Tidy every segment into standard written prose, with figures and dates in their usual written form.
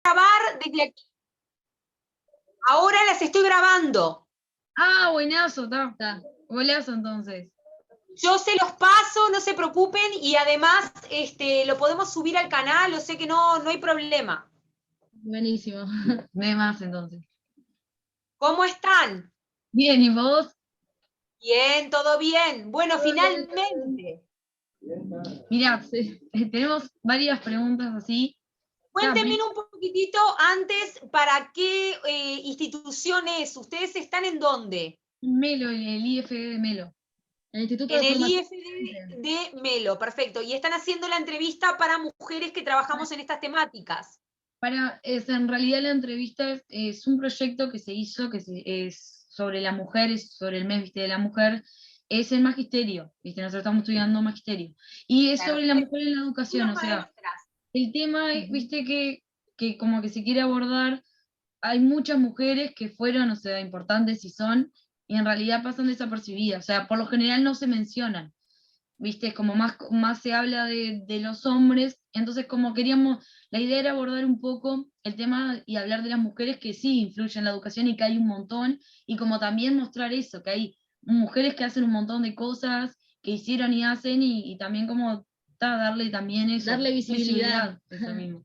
grabar desde aquí. Ahora las estoy grabando. Ah, buenazo, está. Golazo entonces. Yo se los paso, no se preocupen, y además lo podemos subir al canal, o sea que no hay problema. Buenísimo. Ve más entonces. ¿Cómo están? Bien, ¿y vos? Bien, todo bien. Bueno, Todo bien, todo bien. finalmente. Mirá, tenemos varias preguntas así. Cuéntenme un poquitito antes, ¿para qué institución es? ¿Ustedes están en dónde? Melo, el IFD de Melo. El Instituto En de el Formación. IFD de Melo, perfecto. Y están haciendo la entrevista para mujeres que trabajamos en estas temáticas. En realidad la entrevista es un proyecto que se hizo, es sobre las mujeres, sobre el mes, ¿viste? De la mujer, es el magisterio, ¿viste? Nosotros estamos estudiando magisterio. Y es sobre la Perfecto. mujer en la educación, Uno o para sea, nuestras. el tema, viste, que como que se quiere abordar, hay muchas mujeres que fueron, o sea, importantes y son, y en realidad pasan desapercibidas, o sea, por lo general no se mencionan, viste, es como más se habla de los hombres, entonces como queríamos, la idea era abordar un poco el tema y hablar de las mujeres que sí influyen en la educación y que hay un montón, y como también mostrar eso, que hay mujeres que hacen un montón de cosas, que hicieron y hacen, y también como darle también eso, darle visibilidad. eso mismo.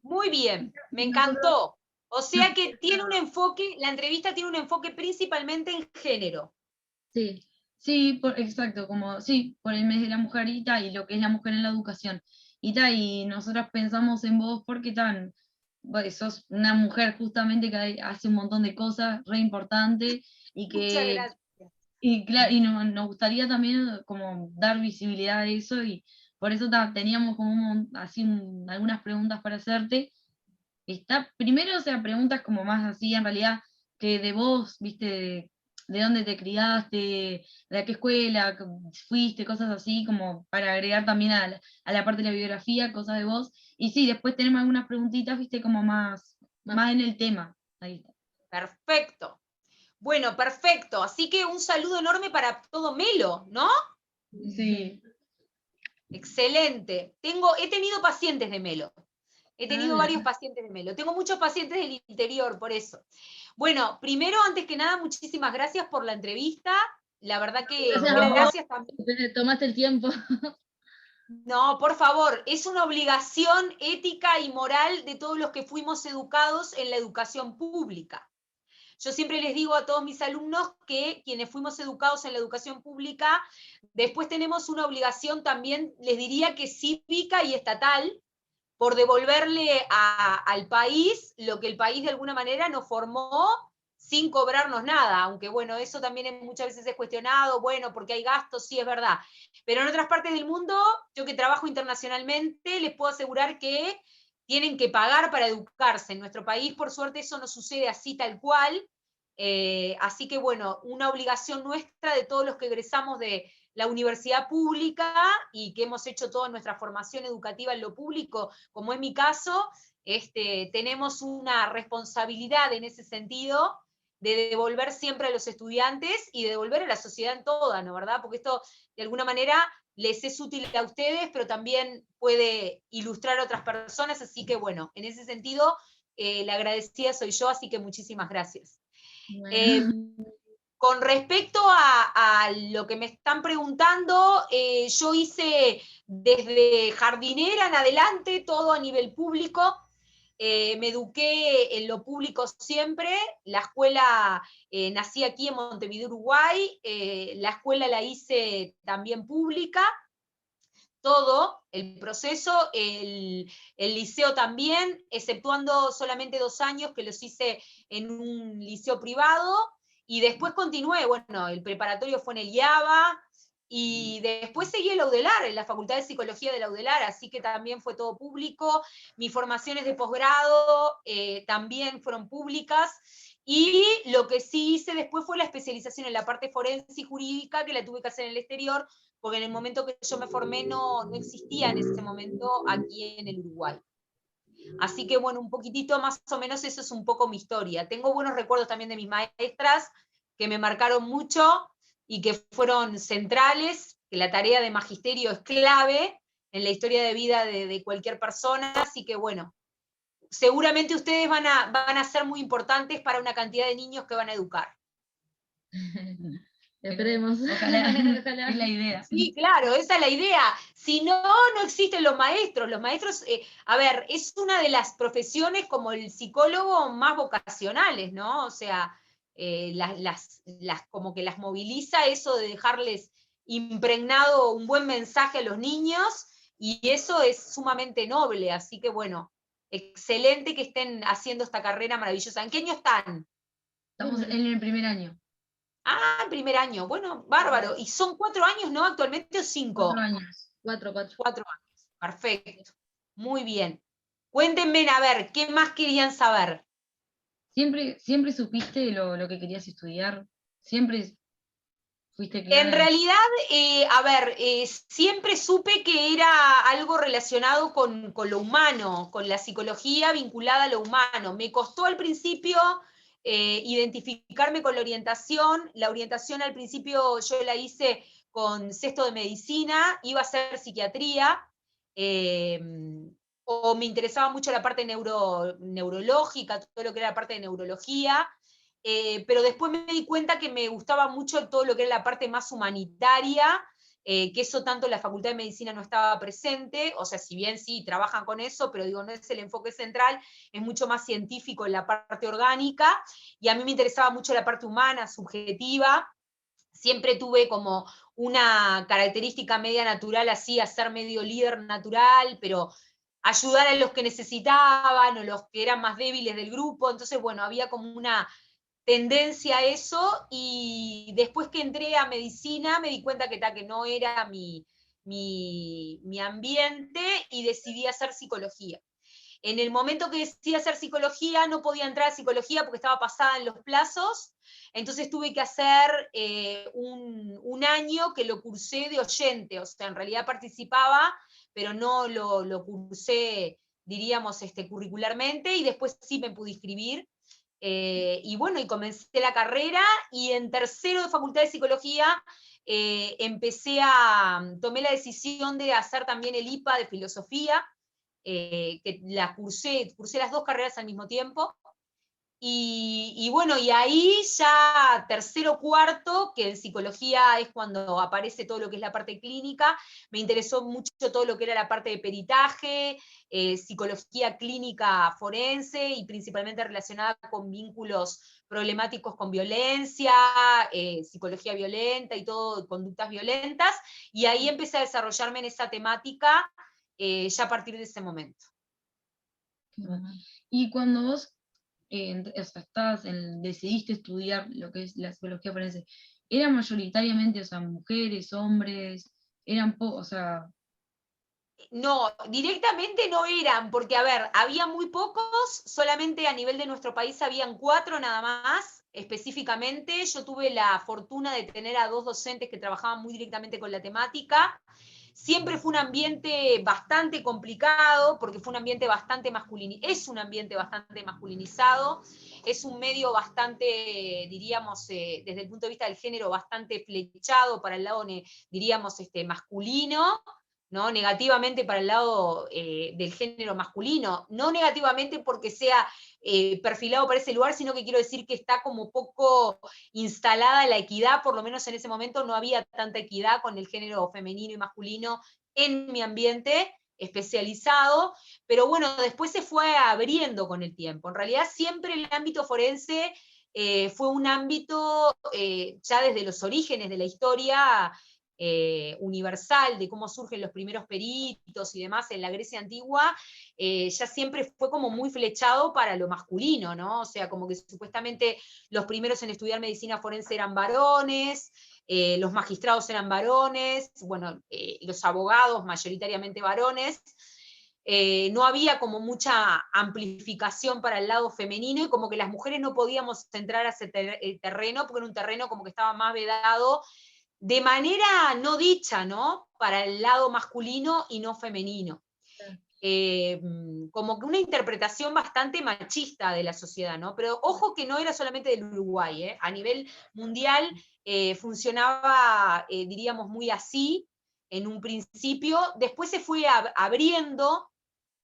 Muy bien, me Nosotros, encantó. O sea que tiene un enfoque, la entrevista tiene un enfoque principalmente en género. sí, sí, exacto, como sí, por el mes de la mujer y lo que es la mujer en la educación. Y nosotras pensamos en vos porque sos una mujer justamente que hace un montón de cosas re importantes y Muchas que, gracias. y claro, nos gustaría también como dar visibilidad a eso y por eso teníamos como algunas preguntas para hacerte. Primero, o sea, preguntas como más así, en realidad, que de vos, viste, de dónde te criaste, de a qué escuela fuiste, cosas así, como para agregar también a la parte de la biografía, cosas de vos. Y sí, después tenemos algunas preguntitas, viste, como más en el tema. Ahí está. Perfecto. Bueno, perfecto. Así que un saludo enorme para todo Melo, ¿no? Sí. Excelente. He tenido pacientes de Melo. He tenido Ah, varios pacientes de Melo. Tengo muchos pacientes del interior, por eso. Bueno, primero, antes que nada, muchísimas gracias por la entrevista. La verdad que Gracias a vos, gracias también. te tomaste el tiempo. No, por favor, es una obligación ética y moral de todos los que fuimos educados en la educación pública. Yo siempre les digo a todos mis alumnos que quienes fuimos educados en la educación pública, después tenemos una obligación también, les diría que cívica y estatal, por devolverle al país lo que el país de alguna manera nos formó sin cobrarnos nada, aunque bueno, eso también muchas veces es cuestionado, bueno, porque hay gastos, sí es verdad, pero en otras partes del mundo, yo que trabajo internacionalmente, les puedo asegurar que tienen que pagar para educarse. En nuestro país, por suerte, eso no sucede así tal cual, así que bueno, una obligación nuestra de todos los que egresamos de la universidad pública y que hemos hecho toda nuestra formación educativa en lo público, como es mi caso, tenemos una responsabilidad en ese sentido de devolver siempre a los estudiantes y de devolver a la sociedad en toda, ¿no? ¿Verdad? Porque esto, de alguna manera, les es útil a ustedes, pero también puede ilustrar a otras personas, así que bueno, en ese sentido, la agradecida soy yo, así que muchísimas gracias. Bueno. Con respecto a lo que me están preguntando, yo hice desde jardinera en adelante, todo a nivel público. Me eduqué en lo público siempre. La escuela, nací aquí en Montevideo, Uruguay. La escuela la hice también pública. Todo el proceso, el liceo también, exceptuando solamente 2 años que los hice en un liceo privado, y después continué, bueno, el preparatorio fue en el IABA, y después seguí en la UDELAR, en la Facultad de Psicología de la UDELAR, así que también fue todo público. Mis formaciones de posgrado también fueron públicas, y lo que sí hice después fue la especialización en la parte forense y jurídica, que la tuve que hacer en el exterior, porque en el momento que yo me formé no existía en ese momento aquí en el Uruguay. Así que bueno, un poquitito más o menos eso es un poco mi historia. Tengo buenos recuerdos también de mis maestras que me marcaron mucho y que fueron centrales, que la tarea de magisterio es clave en la historia de vida de cualquier persona, así que bueno, seguramente ustedes van a ser muy importantes para una cantidad de niños que van a educar. Esperemos. Ojalá, Ojalá. es la idea. Sí, claro, esa es la idea. Si no, no existen los maestros. Los maestros, a ver, es una de las profesiones como el psicólogo más vocacionales, ¿no? O sea, como que las moviliza eso de dejarles impregnado un buen mensaje a los niños, y eso es sumamente noble. Así que bueno, excelente que estén haciendo esta carrera maravillosa. ¿En qué año están? Estamos en el primer año. Ah, primer año. Bueno, bárbaro. ¿Y son 4 años, no? ¿Actualmente o 5? 4 años. 4. 4 años. Perfecto. Muy bien. Cuéntenme, a ver, ¿qué más querían saber? ¿Siempre supiste lo que querías estudiar? ¿Siempre fuiste En clara? realidad, a ver, siempre supe que era algo relacionado con lo humano, con la psicología vinculada a lo humano. Me costó al principio identificarme con la orientación. La orientación al principio yo la hice con sexto de medicina, iba a ser psiquiatría, eh, o me interesaba mucho la parte neurológica, todo lo que era la parte de neurología. Pero después me di cuenta que me gustaba mucho todo lo que era la parte más humanitaria, que eso tanto en la Facultad de Medicina no estaba presente. O sea, si bien sí trabajan con eso, pero digo, no es el enfoque central, es mucho más científico en la parte orgánica, y a mí me interesaba mucho la parte humana, subjetiva. Siempre tuve como una característica media natural, así, a ser medio líder natural, pero ayudar a los que necesitaban o los que eran más débiles del grupo. Entonces, bueno, había como una tendencia a eso, y después que entré a medicina me di cuenta que no era mi ambiente, y decidí hacer psicología. En el momento que decidí hacer psicología no podía entrar a psicología porque estaba pasada en los plazos, entonces tuve que hacer un año que lo cursé de oyente, o sea, en realidad participaba, pero no lo cursé, diríamos, curricularmente, y después sí me pude inscribir. Y bueno, y comencé la carrera, y en tercero de Facultad de Psicología tomé la decisión de hacer también el IPA de Filosofía, que cursé las 2 carreras al mismo tiempo. Y bueno, y ahí ya tercero, cuarto, que en psicología es cuando aparece todo lo que es la parte clínica, me interesó mucho todo lo que era la parte de peritaje, psicología clínica forense, y principalmente relacionada con vínculos problemáticos con violencia, psicología violenta y todo, conductas violentas, y ahí empecé a desarrollarme en esa temática ya a partir de ese momento. Y cuando vos o sea, decidiste estudiar lo que es la psicología forense, ¿eran mayoritariamente, o sea, mujeres, hombres? O sea... No, directamente no eran, porque a ver, había muy pocos, solamente a nivel de nuestro país habían 4 nada más, específicamente. Yo tuve la fortuna de tener a 2 docentes que trabajaban muy directamente con la temática. Siempre fue un ambiente bastante complicado, porque fue un ambiente bastante es un ambiente bastante masculinizado, es un medio bastante, diríamos, desde el punto de vista del género, bastante flechado para el lado, diríamos, masculino, ¿no? Negativamente para el lado del género masculino, no negativamente porque sea perfilado para ese lugar, sino que quiero decir que está como poco instalada la equidad, por lo menos en ese momento no había tanta equidad con el género femenino y masculino en mi ambiente especializado, pero bueno, después se fue abriendo con el tiempo. En realidad siempre el ámbito forense fue un ámbito, ya desde los orígenes de la historia, universal, de cómo surgen los primeros peritos y demás en la Grecia antigua, ya siempre fue como muy flechado para lo masculino, ¿no? O sea, como que supuestamente los primeros en estudiar medicina forense eran varones, los magistrados eran varones, bueno, los abogados mayoritariamente varones. No había como mucha amplificación para el lado femenino, y como que las mujeres no podíamos entrar a ese terreno, porque era un terreno como que estaba más vedado de manera no dicha, ¿no? Para el lado masculino y no femenino. Como que una interpretación bastante machista de la sociedad, ¿no? Pero ojo que no era solamente del Uruguay, ¿eh? A nivel mundial funcionaba, diríamos, muy así en un principio. Después se fue abriendo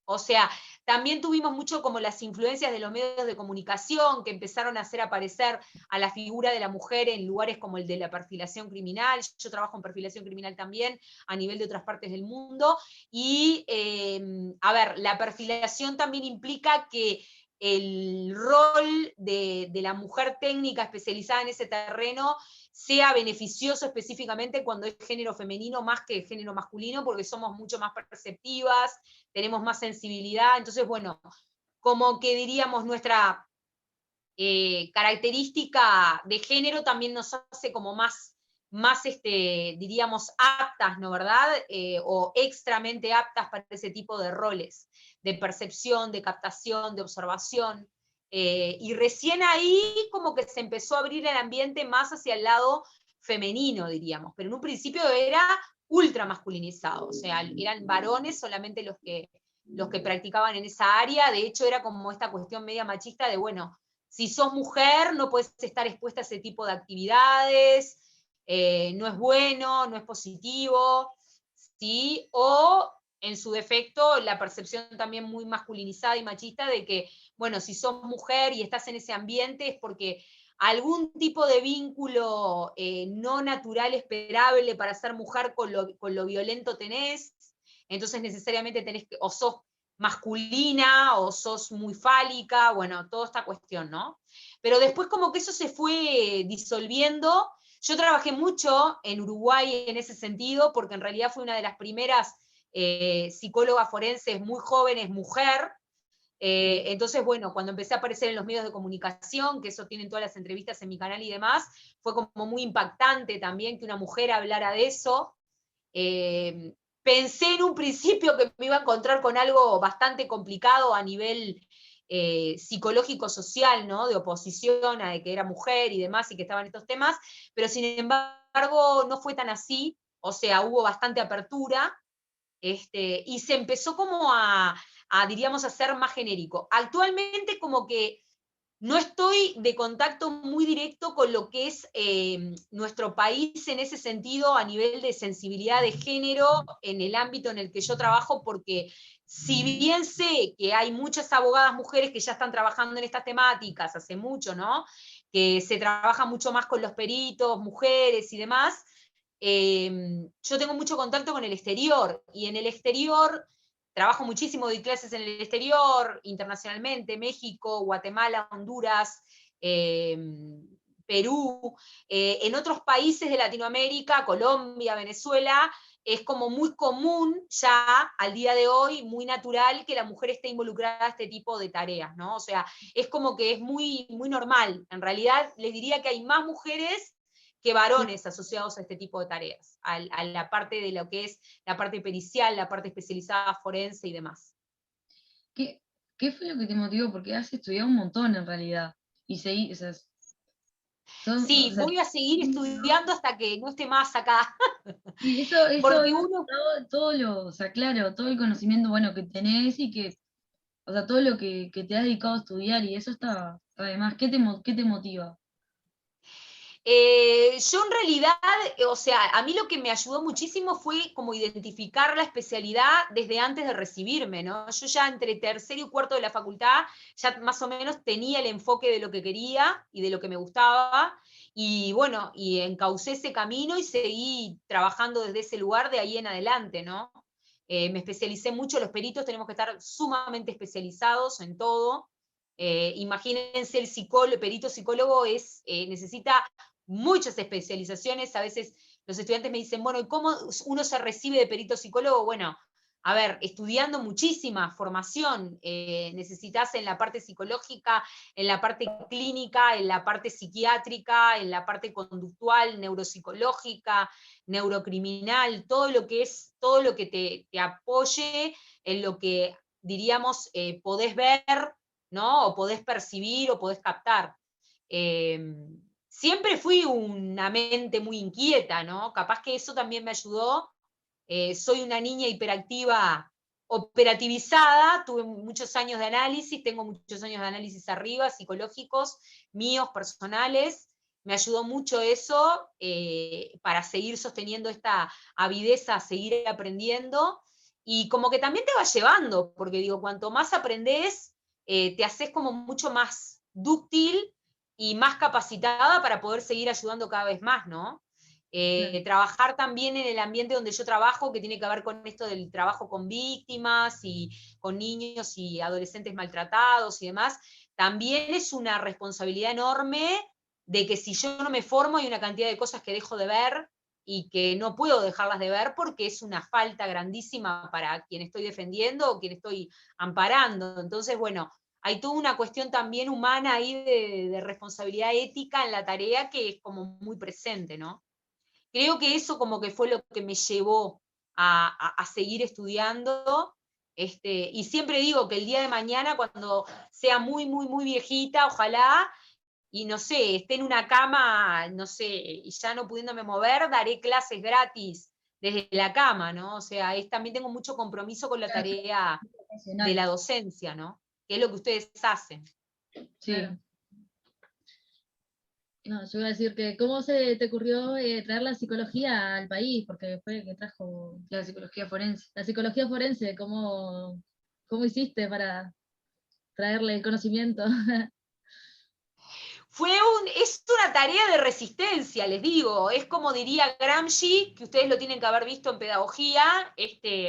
O sea, también tuvimos mucho como las influencias de los medios de comunicación que empezaron a hacer aparecer a la figura de la mujer en lugares como el de la perfilación criminal. Yo trabajo en perfilación criminal también a nivel de otras partes del mundo. Y, a ver, la perfilación también implica que el rol de la mujer técnica especializada en ese terreno sea beneficioso específicamente cuando es género femenino más que género masculino, porque somos mucho más perceptivas, tenemos más sensibilidad. Entonces, bueno, como que diríamos nuestra característica de género también nos hace como más diríamos, aptas, ¿no verdad? O extramente aptas para ese tipo de roles, de percepción, de captación, de observación. Y recién ahí como que se empezó a abrir el ambiente más hacia el lado femenino, diríamos, pero en un principio era ultra masculinizado, o sea, eran varones solamente los que practicaban en esa área. De hecho era como esta cuestión media machista de, bueno, si sos mujer no puedes estar expuesta a ese tipo de actividades, no es bueno, no es positivo, ¿sí? O en su defecto la percepción también muy masculinizada y machista de que, bueno, si sos mujer y estás en ese ambiente es porque algún tipo de vínculo no natural esperable para ser mujer con lo violento tenés, entonces necesariamente tenés que, o sos masculina, o sos muy fálica, bueno, toda esta cuestión, ¿no? Pero después como que eso se fue disolviendo. Yo trabajé mucho en Uruguay en ese sentido, porque en realidad fui una de las primeras psicólogas forenses muy jóvenes, mujer. Entonces, bueno, cuando empecé a aparecer en los medios de comunicación, que eso tienen todas las entrevistas en mi canal y demás, fue como muy impactante también que una mujer hablara de eso. Pensé en un principio que me iba a encontrar con algo bastante complicado a nivel psicológico-social, ¿no? De oposición a que era mujer y demás y que estaban estos temas, pero sin embargo no fue tan así, o sea, hubo bastante apertura, y se empezó como diríamos, a ser más genérico. Actualmente como que no estoy de contacto muy directo con lo que es nuestro país en ese sentido a nivel de sensibilidad de género en el ámbito en el que yo trabajo, porque si bien sé que hay muchas abogadas mujeres que ya están trabajando en estas temáticas hace mucho, ¿no? Que se trabaja mucho más con los peritos, mujeres y demás, yo tengo mucho contacto con el exterior, y en el exterior trabajo muchísimo, doy clases en el exterior, internacionalmente, México, Guatemala, Honduras, Perú, en otros países de Latinoamérica, Colombia, Venezuela, es como muy común ya al día de hoy, muy natural que la mujer esté involucrada en este tipo de tareas, ¿no? O sea, es como que es muy, muy normal. En realidad, les diría que hay más mujeres que varones asociados a este tipo de tareas, a la parte de lo que es la parte pericial, la parte especializada forense y demás. ¿Qué, qué fue lo que te motivó? Porque has estudiado un montón en realidad. Y seguí, o sea, o Sí, sea, voy a seguir estudiando hasta que no esté más acá. y eso Porque es uno, todo lo, o sea, claro, todo el conocimiento bueno que tenés y que, o sea, todo lo que te has dedicado a estudiar y eso está, además, qué te motiva? yo en realidad, o sea, a mí lo que me ayudó muchísimo fue como identificar la especialidad desde antes de recibirme, ¿no? Yo ya entre tercero y cuarto de la facultad ya más o menos tenía el enfoque de lo que quería y de lo que me gustaba, y bueno, y encaucé ese camino y seguí trabajando desde ese lugar de ahí en adelante, ¿no? Me especialicé mucho, los peritos tenemos que estar sumamente especializados en todo. Imagínense, el perito psicólogo necesita muchas especializaciones. A veces los estudiantes me dicen, bueno, ¿y cómo uno se recibe de perito psicólogo? Bueno, a ver, estudiando muchísima formación, necesitas en la parte psicológica, en la parte clínica, en la parte psiquiátrica, en la parte conductual, neuropsicológica, neurocriminal, todo lo que te apoye en lo que diríamos podés ver, ¿no? O podés percibir o podés captar. Siempre fui una mente muy inquieta, ¿no? Capaz que eso también me ayudó. Soy una niña hiperactiva, operativizada, tuve muchos años de análisis, tengo muchos años de análisis arriba, psicológicos, míos, personales. Me ayudó mucho eso para seguir sosteniendo esta avidez a seguir aprendiendo. y como que también te va llevando, porque digo, cuanto más aprendés, te haces como mucho más dúctil y más capacitada para poder seguir ayudando cada vez más, ¿no? Trabajar también en el ambiente donde yo trabajo, que tiene que ver con esto del trabajo con víctimas y con niños y adolescentes maltratados y demás, también es una responsabilidad enorme de que si yo no me formo hay una cantidad de cosas que dejo de ver y que no puedo dejarlas de ver porque es una falta grandísima para quien estoy defendiendo o quien estoy amparando. Entonces, bueno, hay toda una cuestión también humana ahí de responsabilidad ética en la tarea que es como muy presente, ¿no? Creo que eso como que fue lo que me llevó a seguir estudiando, y siempre digo que el día de mañana, cuando sea muy, muy, muy viejita, ojalá, y no sé, esté en una cama, no sé, y ya no pudiéndome mover, daré clases gratis desde la cama, ¿no? O sea, también tengo mucho compromiso con la tarea de la docencia, ¿no? Que es lo que ustedes hacen. Sí. Claro. No, yo iba a decir que, ¿cómo se te ocurrió traer la psicología al país? Porque fue que trajo La psicología forense. la psicología forense. ¿Cómo hiciste para traerle el conocimiento? Es una tarea de resistencia, les digo. Es como diría Gramsci, que ustedes lo tienen que haber visto en pedagogía,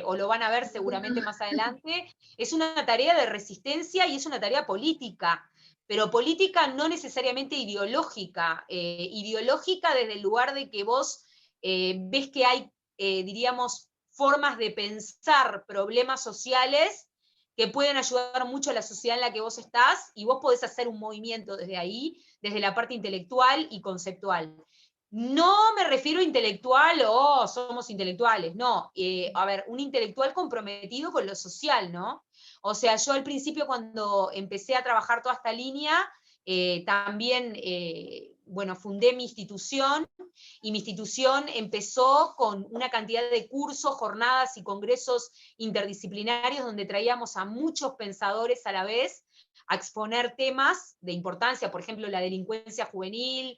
o lo van a ver seguramente más adelante. Es una tarea de resistencia y es una tarea política, pero política no necesariamente ideológica. Ideológica desde el lugar de que vos ves que hay, diríamos, formas de pensar problemas sociales que pueden ayudar mucho a la sociedad en la que vos estás, y vos podés hacer un movimiento desde ahí, desde la parte intelectual y conceptual. No me refiero a intelectual o somos intelectuales, no. A ver, un intelectual comprometido con lo social, ¿no? O sea, yo al principio cuando empecé a trabajar toda esta línea, también, bueno, fundé mi institución, y mi institución empezó con una cantidad de cursos, jornadas y congresos interdisciplinarios donde traíamos a muchos pensadores a la vez a exponer temas de importancia, por ejemplo, la delincuencia juvenil,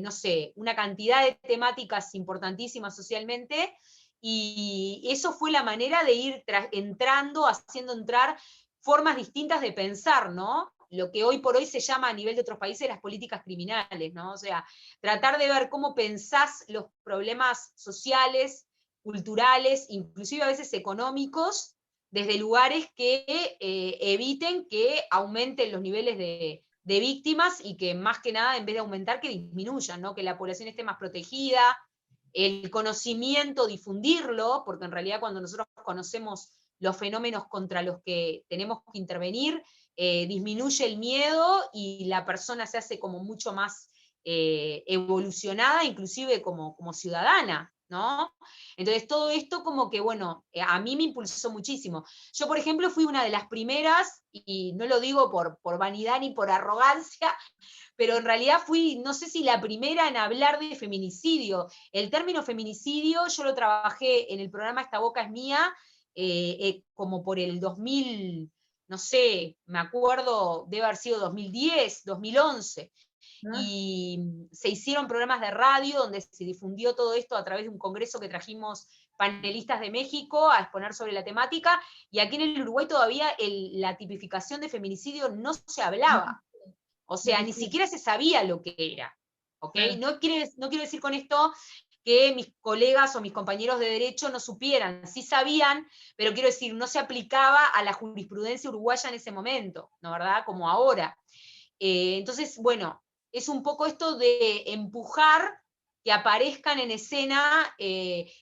no sé, una cantidad de temáticas importantísimas socialmente, y eso fue la manera de ir entrando, haciendo entrar formas distintas de pensar, ¿no? Lo que hoy por hoy se llama a nivel de otros países las políticas criminales, ¿no? O sea, tratar de ver cómo pensás los problemas sociales, culturales, inclusive a veces económicos, desde lugares que eviten que aumenten los niveles de víctimas y que más que nada, en vez de aumentar, que disminuyan, ¿no? Que la población esté más protegida, el conocimiento, difundirlo, porque en realidad cuando nosotros conocemos los fenómenos contra los que tenemos que intervenir, disminuye el miedo y la persona se hace como mucho más evolucionada, inclusive como ciudadana, ¿no? Entonces todo esto como que, bueno, a mí me impulsó muchísimo. Yo, por ejemplo, fui una de las primeras, y no lo digo por vanidad ni por arrogancia, pero en realidad fui, no sé si la primera en hablar de feminicidio. El término feminicidio yo lo trabajé en el programa Esta Boca es Mía, como por el 2000, no sé, me acuerdo, debe haber sido 2010, 2011. ¿No? Y se hicieron programas de radio donde se difundió todo esto a través de un congreso que trajimos panelistas de México a exponer sobre la temática, y aquí en el Uruguay todavía la tipificación de feminicidio no se hablaba. O sea, ni siquiera se sabía lo que era. ¿Ok? Claro. No quiero decir con esto que mis colegas o mis compañeros de derecho no supieran, sí sabían, pero quiero decir, no se aplicaba a la jurisprudencia uruguaya en ese momento, ¿no, verdad? Como ahora. Entonces, bueno, es un poco esto de empujar que aparezcan en escena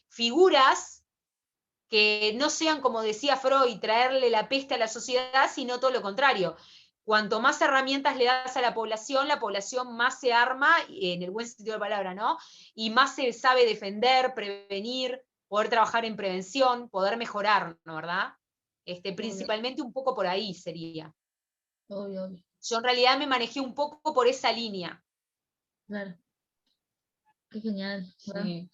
figuras que no sean, como decía Freud, traerle la peste a la sociedad, sino todo lo contrario. Cuanto más herramientas le das a la población más se arma, en el buen sentido de la palabra, ¿no? Y más se sabe defender, prevenir, poder trabajar en prevención, poder mejorar, ¿no, verdad? Principalmente un poco por ahí sería. Obvio, obvio. Yo en realidad me manejé un poco por esa línea. Claro. Qué genial. Sí.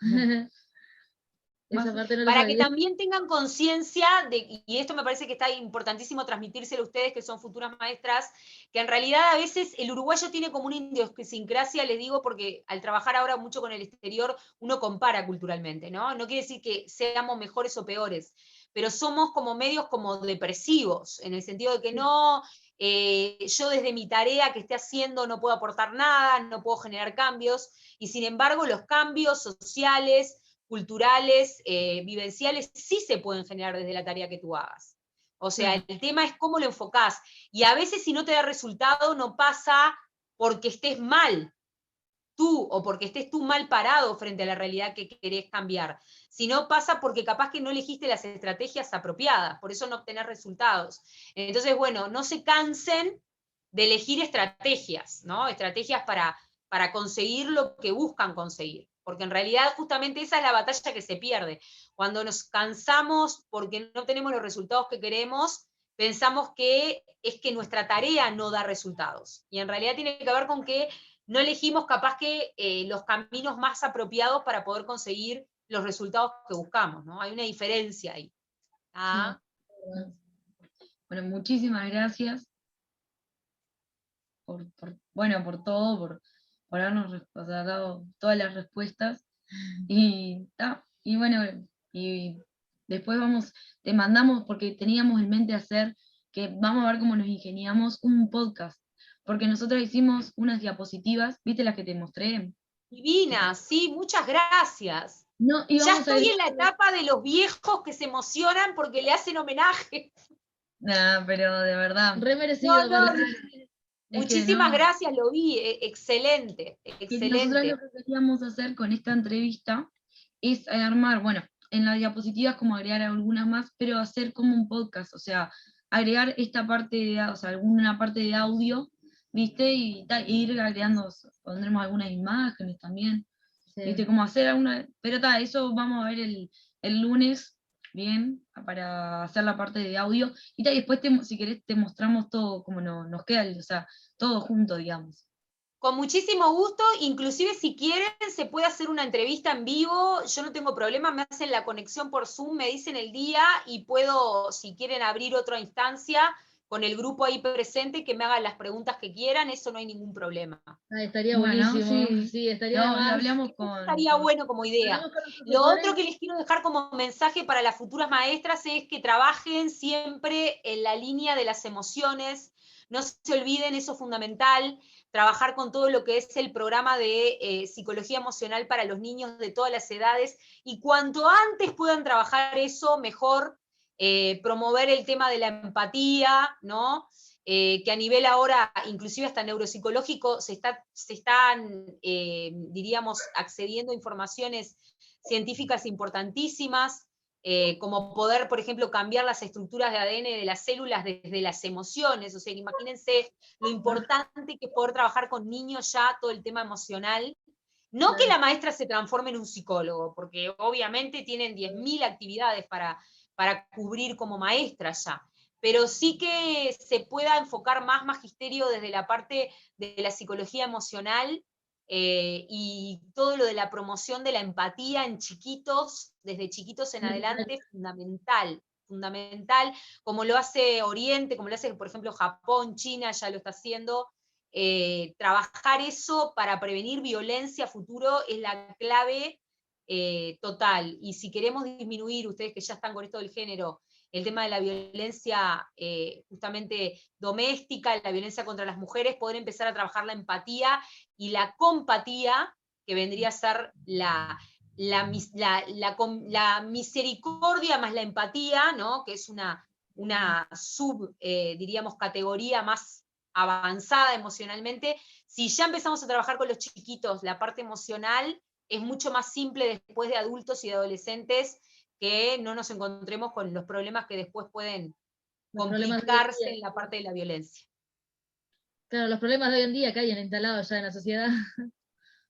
Esa parte no la Para que sabía. también tengan conciencia de, y esto me parece que está importantísimo transmitírselo a ustedes que son futuras maestras, que en realidad a veces el uruguayo tiene como una idiosincrasia, les digo, porque al trabajar ahora mucho con el exterior, uno compara culturalmente, ¿no? No quiere decir que seamos mejores o peores, pero somos como medios como depresivos, en el sentido de que no, yo desde mi tarea que esté haciendo no puedo aportar nada, no puedo generar cambios, y sin embargo los cambios sociales, culturales, vivenciales, sí se pueden generar desde la tarea que tú hagas. O sea, el tema es cómo lo enfocás. Y a veces si no te da resultado, no pasa porque estés mal tú o porque estés tú mal parado frente a la realidad que querés cambiar, sino pasa porque capaz que no elegiste las estrategias apropiadas, por eso no obtenés resultados. Entonces, bueno, no se cansen de elegir estrategias, ¿no? Estrategias para conseguir lo que buscan conseguir, porque en realidad justamente esa es la batalla que se pierde. Cuando nos cansamos porque no tenemos los resultados que queremos, pensamos que es que nuestra tarea no da resultados. Y en realidad tiene que ver con que no elegimos capaz que los caminos más apropiados para poder conseguir los resultados que buscamos, ¿no? Hay una diferencia ahí. ¿Ah? Bueno, muchísimas gracias bueno, por todo, por habernos dado todas las respuestas. Y bueno, y después te mandamos, porque teníamos en mente hacer, que vamos a ver cómo nos ingeniamos un podcast, porque nosotros hicimos unas diapositivas, ¿viste las que te mostré? Divina, sí, muchas gracias. No, ya estoy en la etapa de los viejos que se emocionan porque le hacen homenaje. Nah, pero de verdad. Re merecido. No, muchísimas gracias, lo vi, excelente, excelente. Nosotros lo que queríamos hacer con esta entrevista es armar, bueno, en las diapositivas como agregar algunas más, pero hacer como un podcast, o sea, agregar esta parte o sea, alguna parte de audio, ¿viste? Y ir agregando, pondremos algunas imágenes también, ¿viste? Como hacer alguna, pero eso vamos a ver el lunes, bien, para hacer la parte de audio, y después si querés te mostramos todo como nos queda, o sea, todo junto, digamos. Con muchísimo gusto, inclusive si quieren se puede hacer una entrevista en vivo, yo no tengo problema, me hacen la conexión por Zoom, me dicen el día y puedo, si quieren abrir otra instancia con el grupo ahí presente, que me hagan las preguntas que quieran, eso no hay ningún problema. Estaría buenísimo, sí, estaría no, hablamos estaría bueno como idea. Lo otro que les quiero dejar como mensaje para las futuras maestras es que trabajen siempre en la línea de las emociones, no se olviden, eso es fundamental, trabajar con todo lo que es el programa de psicología emocional para los niños de todas las edades, y cuanto antes puedan trabajar eso, mejor, promover el tema de la empatía, ¿no? Que a nivel ahora, inclusive hasta neuropsicológico, se están, diríamos, accediendo a informaciones científicas importantísimas, como poder, por ejemplo, cambiar las estructuras de ADN de las células desde las emociones. O sea, imagínense lo importante que es poder trabajar con niños ya todo el tema emocional. No que la maestra se transforme en un psicólogo, porque obviamente tienen 10.000 actividades para cubrir como maestra ya, pero sí que se pueda enfocar más magisterio desde la parte de la psicología emocional, y todo lo de la promoción de la empatía en chiquitos, desde chiquitos en adelante, fundamental, fundamental, como lo hace Oriente, como lo hace, por ejemplo, Japón, China ya lo está haciendo. Trabajar eso para prevenir violencia a futuro es la clave total. Y si queremos disminuir, ustedes que ya están con esto del género, el tema de la violencia justamente doméstica, la violencia contra las mujeres, poder empezar a trabajar la empatía y la compatía, que vendría a ser la misericordia más la empatía, ¿no? Que es una diríamos, categoría más avanzada emocionalmente. Si ya empezamos a trabajar con los chiquitos la parte emocional, es mucho más simple después de adultos y de adolescentes que no nos encontremos con los problemas que después pueden complicarse en la parte de la violencia. Claro, los problemas de hoy en día que hayan instalado ya en la sociedad.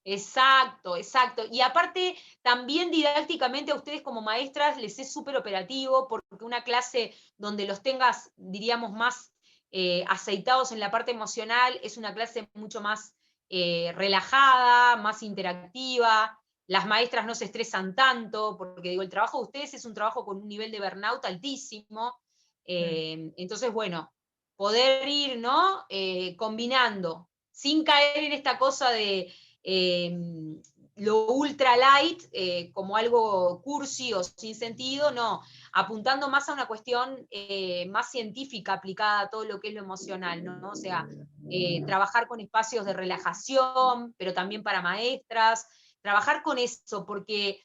Exacto, exacto. Y aparte, también didácticamente a ustedes como maestras les es súper operativo, porque una clase donde los tengas, diríamos, más aceitados en la parte emocional, es una clase mucho más relajada, más interactiva. Las maestras no se estresan tanto, porque digo, el trabajo de ustedes es un trabajo con un nivel de burnout altísimo. Entonces, bueno, poder ir, ¿no? Combinando, sin caer en esta cosa de lo ultra light como algo cursi o sin sentido, no. apuntando más a una cuestión más científica aplicada a todo lo que es lo emocional, ¿no? O sea, trabajar con espacios de relajación, pero también para maestras, trabajar con eso, porque,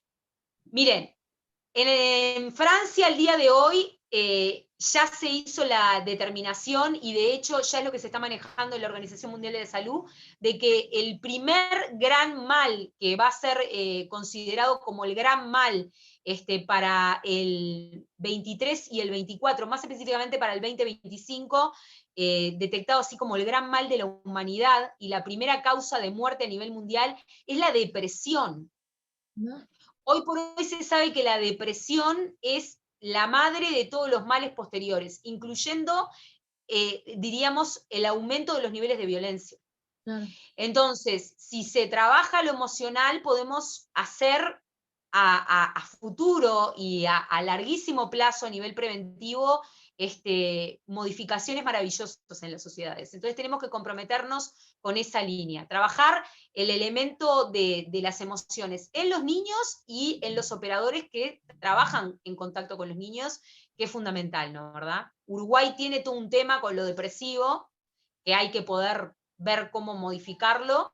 miren, en Francia el día de hoy ya se hizo la determinación, y de hecho ya es lo que se está manejando en la Organización Mundial de la Salud, de que el primer gran mal que va a ser considerado como el gran mal para el 23 y el 24, más específicamente para el 2025, detectado así como el gran mal de la humanidad, y la primera causa de muerte a nivel mundial es la depresión. ¿No? Hoy por hoy se sabe que la depresión es la madre de todos los males posteriores, incluyendo, diríamos, el aumento de los niveles de violencia. Claro. Entonces, si se trabaja lo emocional, podemos hacer a futuro y a larguísimo plazo a nivel preventivo modificaciones maravillosas en las sociedades. Entonces tenemos que comprometernos con esa línea, trabajar el elemento de las emociones en los niños y en los operadores que trabajan en contacto con los niños, que es fundamental, ¿no? ¿Verdad? Uruguay tiene todo un tema con lo depresivo, que hay que poder ver cómo modificarlo,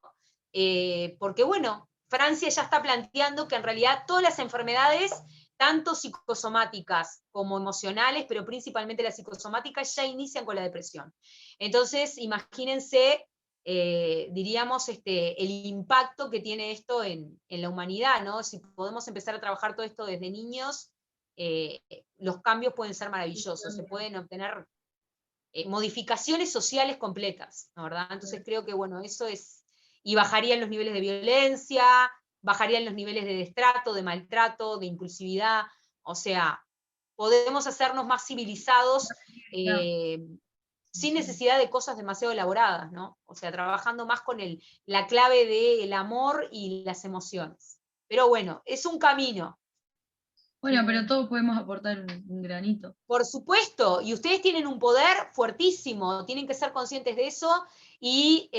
porque bueno, Francia ya está planteando que en realidad todas las enfermedades, tanto psicosomáticas como emocionales, pero principalmente las psicosomáticas, ya inician con la depresión. Entonces, imagínense, diríamos, el impacto que tiene esto en la humanidad, ¿no? Si podemos empezar a trabajar todo esto desde niños, los cambios pueden ser maravillosos, se pueden obtener modificaciones sociales completas, ¿no? ¿Verdad? Entonces creo que, bueno, eso es, y bajarían los niveles de violencia, bajarían los niveles de destrato, de maltrato, de impulsividad, o sea, podemos hacernos más civilizados sin necesidad de cosas demasiado elaboradas, ¿no? O sea, trabajando más con la clave del amor y las emociones. Pero bueno, es un camino. Bueno, pero todos podemos aportar un granito. Por supuesto, y ustedes tienen un poder fuertísimo, tienen que ser conscientes de eso y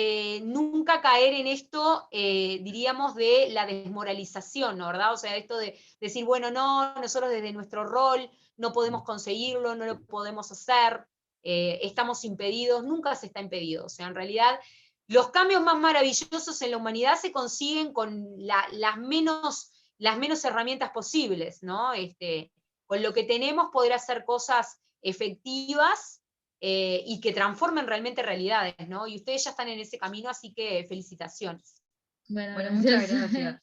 nunca caer en esto, diríamos, de la desmoralización, ¿no? ¿Verdad? O sea, esto de decir, bueno, no, nosotros desde nuestro rol no podemos conseguirlo, no lo podemos hacer, estamos impedidos, nunca se está impedido. O sea, en realidad, los cambios más maravillosos en la humanidad se consiguen con las menos herramientas posibles, ¿no? Con lo que tenemos poder hacer cosas efectivas y que transformen realmente realidades, ¿no? Y ustedes ya están en ese camino, así que felicitaciones. Bueno, muchas gracias.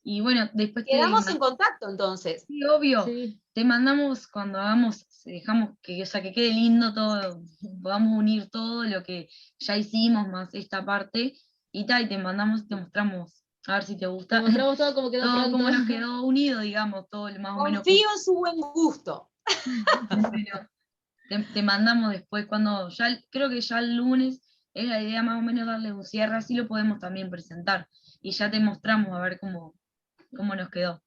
Y bueno, después Quedamos en contacto entonces. Sí, obvio. Sí. Te mandamos cuando hagamos, dejamos que, o sea, que quede lindo todo, podamos unir todo lo que ya hicimos más esta parte, y tal, y te mandamos, te mostramos, a ver si te gusta. Te mostramos todo como quedó todo pronto. como nos quedó unido, digamos, todo más o menos. Confío en su buen gusto. Bueno, te mandamos después, cuando ya, creo que ya el lunes es la idea más o menos darle un cierre, así lo podemos también presentar, y ya te mostramos a ver cómo nos quedó.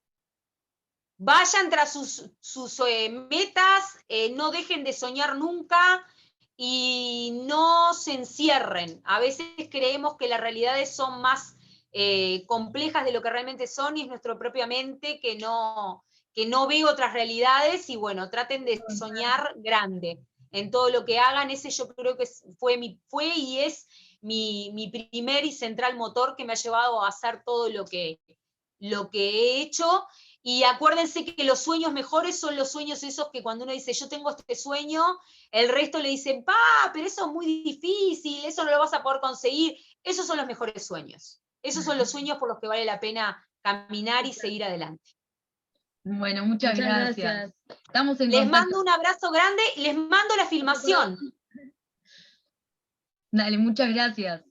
Vayan tras sus metas, no dejen de soñar nunca y no se encierren. A veces creemos que las realidades son más complejas de lo que realmente son, y es nuestra propia mente que no ve otras realidades, y bueno, traten de soñar grande en todo lo que hagan. Ese yo creo que fue y es mi primer y central motor que me ha llevado a hacer todo lo que he hecho. Y acuérdense que los sueños mejores son los sueños esos que cuando uno dice, yo tengo este sueño, el resto le dicen, pero eso es muy difícil, eso no lo vas a poder conseguir. Esos son los mejores sueños. Esos son los sueños por los que vale la pena caminar y seguir adelante. Bueno, muchas gracias. Estamos en Les contacto. mando un abrazo grande, les mando la filmación. Dale, muchas gracias.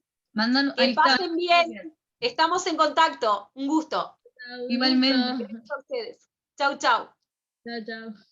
Que pasen bien. Estamos en contacto. Un gusto. Igualmente. Gracias a ustedes. Chau, chau. Chao, chao.